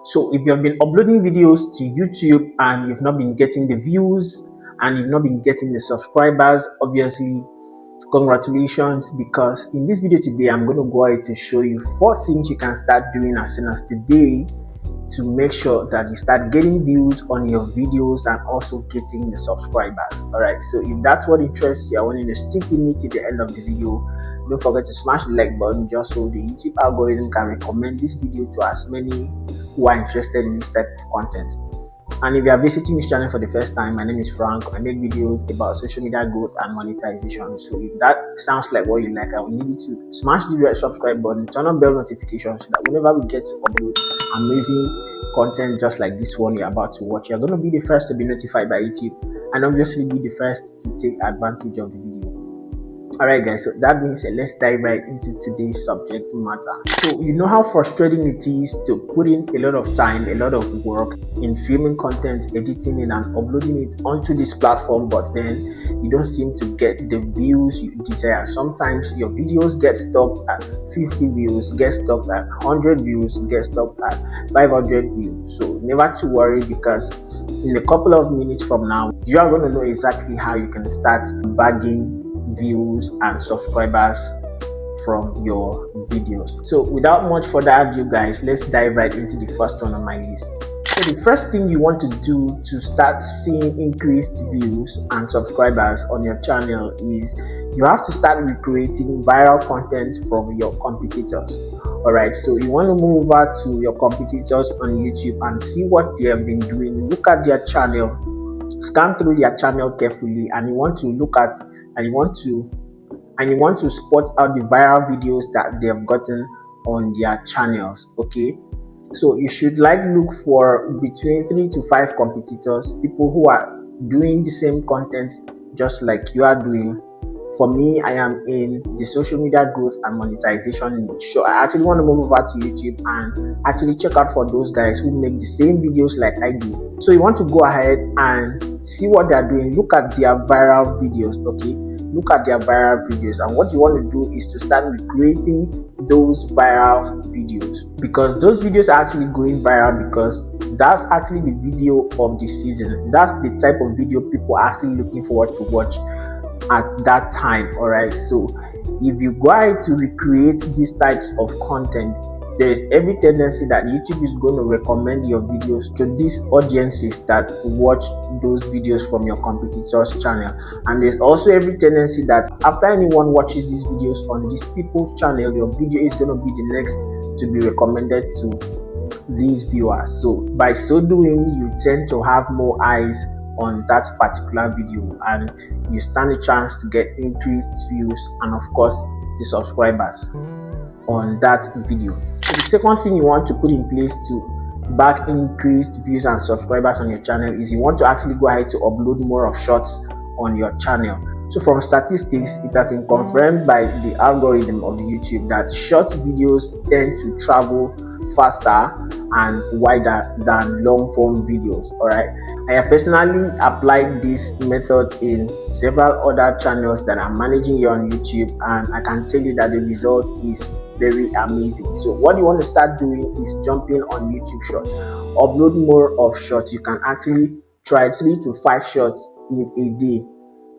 So if you have been uploading videos to YouTube and you've not been getting the views and you've not been getting the subscribers, obviously congratulations, because in this video today I'm going to go ahead to show you 4 things you can start doing as soon as today to make sure that you start getting views on your videos and also getting the subscribers. Alright, so if that's what interests you, I want you to stick with me to the end of the video. Don't forget to smash the like button just so the YouTube algorithm can recommend this video to as many who are interested in this type of content. And if you are visiting this channel for the first time, my name is Frank. I make videos about social media growth and monetization. So if that sounds like what you like, I will need you to smash the red subscribe button, turn on bell notifications so that whenever we get to upload amazing content just like this one you're about to watch, you're going to be the first to be notified by YouTube and obviously be the first to take advantage of the video. Alright guys, so that being said, let's dive right into today's subject matter. So you know how frustrating it is to put in a lot of time, a lot of work in filming content, editing it and uploading it onto this platform, but then you don't seem to get the views you desire. Sometimes your videos get stopped at 50 views, get stopped at 100 views, get stopped at 500 views. So never to worry, because in a couple of minutes from now, you are going to know exactly how you can start bagging views and subscribers from your videos. So without much further ado guys, let's dive right into the first one on my list. So the first thing you want to do to start seeing increased views and subscribers on your channel is you have to start recreating viral content from your competitors. Alright, so you want to move over to your competitors on YouTube and see what they have been doing. Look at their channel, scan through their channel carefully, and you want to look at and you want to spot out the viral videos that they have gotten on their channels. Okay, so you should look for between 3 to 5 competitors, people who are doing the same content just like you are doing. For me, I am in the social media growth and monetization niche, so I actually want to move over to YouTube and actually check out for those guys who make the same videos like I do. So you want to go ahead and see what they are doing. Look at their viral videos. Okay, look at their viral videos, and what you want to do is to start recreating those viral videos, because those videos are actually going viral because that's actually the video of the season. That's the type of video people are actually looking forward to watch at that time. All right, so if you go ahead to recreate these types of content, there is every tendency that YouTube is going to recommend your videos to these audiences that watch those videos from your competitors' channel. And there's also every tendency that after anyone watches these videos on these people's channel, your video is going to be the next to be recommended to these viewers. So by so doing, you tend to have more eyes on that particular video and you stand a chance to get increased views and of course the subscribers on that video. So the second thing you want to put in place to back increased views and subscribers on your channel is you want to actually go ahead to upload more of shorts on your channel. So from statistics, it has been confirmed by the algorithm of YouTube that short videos tend to travel faster and wider than long form videos. Alright, I have personally applied this method in several other channels that I'm managing here on YouTube, and I can tell you that the result is very amazing. So what you want to start doing is jumping on YouTube Shorts, upload more of shorts. You can actually try 3 to 5 shorts in a day.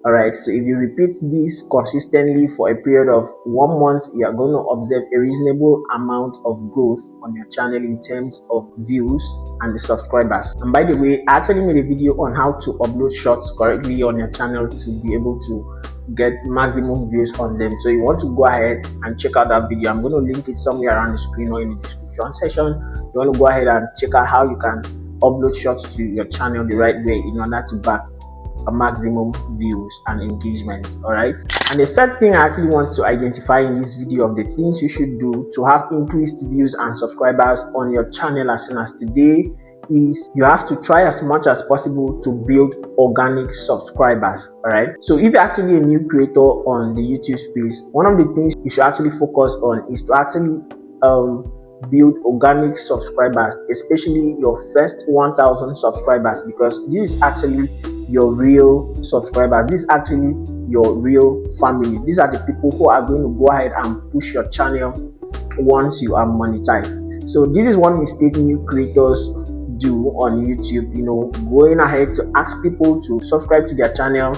Alright, so if you repeat this consistently for a period of 1 month, you are going to observe a reasonable amount of growth on your channel in terms of views and the subscribers. And by the way, I actually made a video on how to upload shorts correctly on your channel to be able to get maximum views on them. So you want to go ahead and check out that video. I'm going to link it somewhere around the screen or in the description section. You want to go ahead and check out how you can upload shorts to your channel the right way in order to back a maximum views and engagement. All right, and the third thing I actually want to identify in this video of the things you should do to have increased views and subscribers on your channel as soon as today is you have to try as much as possible to build organic subscribers. All right, so if you're actually a new creator on the YouTube space, one of the things you should actually focus on is to actually build organic subscribers, especially your first 1,000 subscribers, because this is actually your real subscribers. This is actually your real family. These are the people who are going to go ahead and push your channel once you are monetized. So this is one mistake new creators do on YouTube, going ahead to ask people to subscribe to their channel,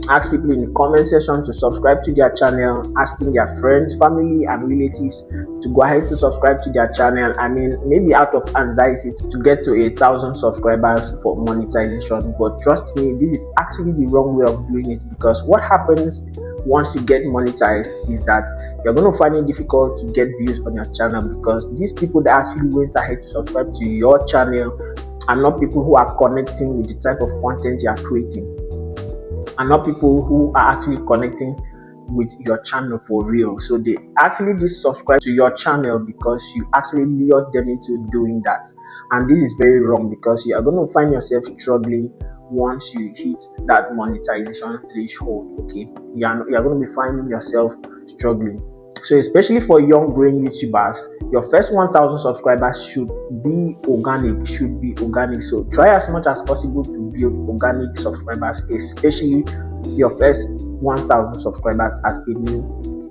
ask people in the comment section to subscribe to their channel, asking their friends, family and relatives to go ahead to subscribe to their channel. I mean, maybe out of anxiety to get to 1,000 subscribers for monetization. But trust me, this is actually the wrong way of doing it, because what happens once you get monetized is that you're going to find it difficult to get views on your channel, because these people that actually went ahead to subscribe to your channel are not people who are connecting with the type of content you are creating, and not people who are actually connecting with your channel for real. So they actually just subscribe to your channel because you actually lured them into doing that, and this is very wrong, because you are going to find yourself struggling once you hit that monetization threshold. Okay, you're going to be finding yourself struggling. So especially for young growing YouTubers, your first 1,000 subscribers should be organic. So try as much as possible to build organic subscribers, especially your first 1,000 subscribers as a new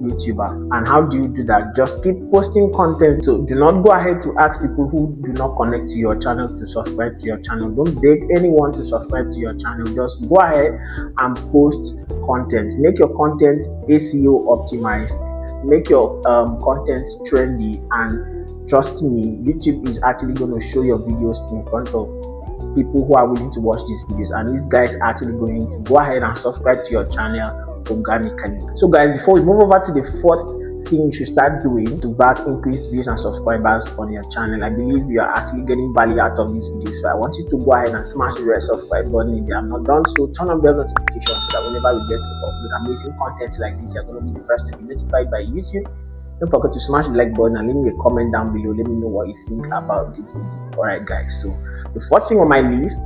YouTuber. And how do you do that? Just keep posting content. So do not go ahead to ask people who do not connect to your channel to subscribe to your channel. Don't beg anyone to subscribe to your channel. Just go ahead and post content. Make your content SEO optimized. Make your content trendy, and trust me, YouTube is actually going to show your videos in front of people who are willing to watch these videos, and these guys are actually going to go ahead and subscribe to your channel organically. So guys, before we move over to the fourth thing you should start doing to back increased views and subscribers on your channel, I believe you are actually getting value out of this video, so I want you to go ahead and smash the red subscribe button if you have not done so. Turn on bell notifications so that whenever we get to upload amazing content like this, you're going to be the first to be notified by YouTube. Don't forget to smash the like button and leave me a comment down below. Let me know what you think about this video. Alright guys, so the first thing on my list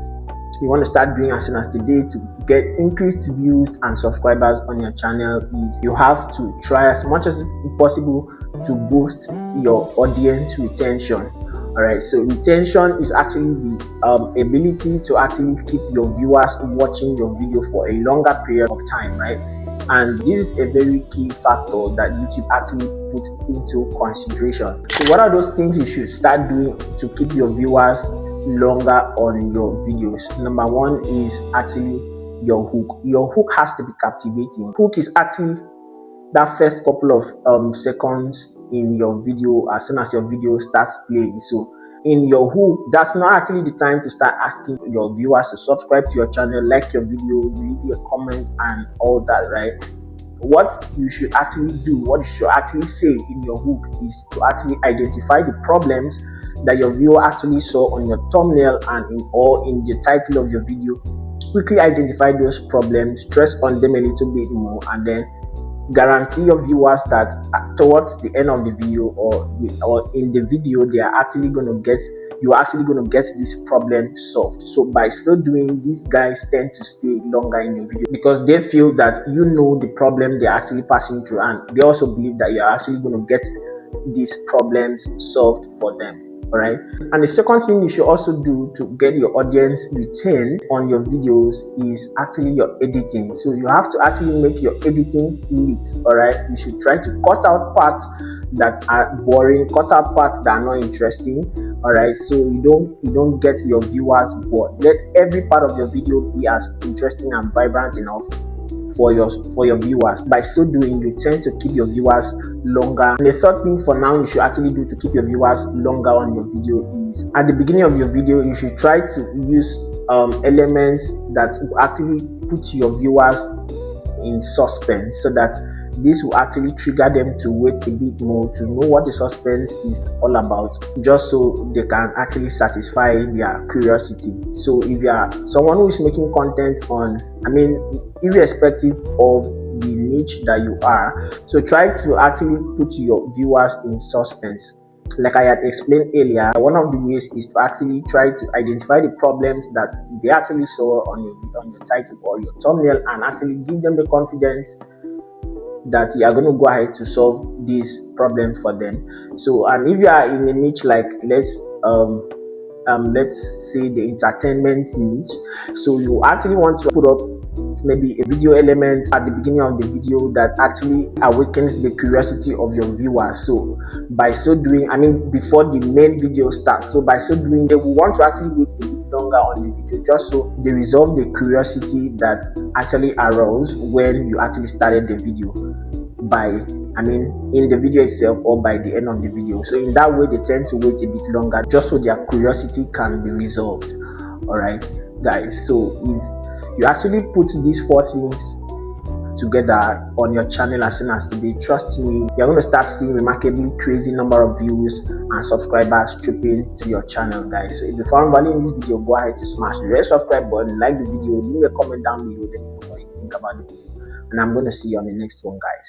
you want to start doing as soon as today to get increased views and subscribers on your channel is you have to try as much as possible to boost your audience retention. Alright, so retention is actually the ability to actually keep your viewers watching your video for a longer period of time, right? And this is a very key factor that YouTube actually put into consideration. So what are those things you should start doing to keep your viewers longer on your videos? Number one is actually your hook. Your hook has to be captivating. Hook is actually that first couple of seconds in your video as soon as your video starts playing. So in your hook, that's not actually the time to start asking your viewers to subscribe to your channel, like your video, leave a comment and all that, right? What you should actually do, what you should actually say in your hook is to actually identify the problems that your viewer actually saw on your thumbnail and in the title of your video. Quickly identify those problems, stress on them a little bit more, and then guarantee your viewers that towards the end of the video or in the video you are actually going to get this problem solved. So by still doing, these guys tend to stay longer in your video because they feel that you know the problem they're actually passing through, and they also believe that you're actually going to get these problems solved for them. Alright, and the second thing you should also do to get your audience retained on your videos is actually your editing. So you have to actually make your editing neat. Alright, you should try to cut out parts that are boring, cut out parts that are not interesting. Alright, so you don't get your viewers bored. Let every part of your video be as interesting and vibrant enough for your viewers. By so doing, you tend to keep your viewers longer. And the third thing for now you should actually do to keep your viewers longer on your video is at the beginning of your video you should try to use elements that will actually put your viewers in suspense, so that this will actually trigger them to wait a bit more to know what the suspense is all about, just so they can actually satisfy their curiosity. So if you are someone who is making content on, irrespective of the niche that you are, so try to actually put your viewers in suspense. Like I had explained earlier, one of the ways is to actually try to identify the problems that they actually saw on your title or your thumbnail, and actually give them the confidence that you are going to go ahead to solve these problems for them. So, and if you are in a niche like let's say the entertainment niche, so you actually want to put up put maybe a video element at the beginning of the video that actually awakens the curiosity of your viewers. So by so doing, I mean before the main video starts, so by so doing they will want to actually wait a bit longer on the video, just so they resolve the curiosity that actually arose when you actually started the video, in the video itself or by the end of the video. So in that way they tend to wait a bit longer, just so their curiosity can be resolved. All right guys, so if you actually put these 4 things together on your channel as soon as today, trust me, you're going to start seeing remarkably crazy number of views and subscribers tripping to your channel, guys. So if you found value in this video, go ahead to smash the red subscribe button, like the video, leave a comment down below, let me know what you think about the video, and I'm going to see you on the next one, guys.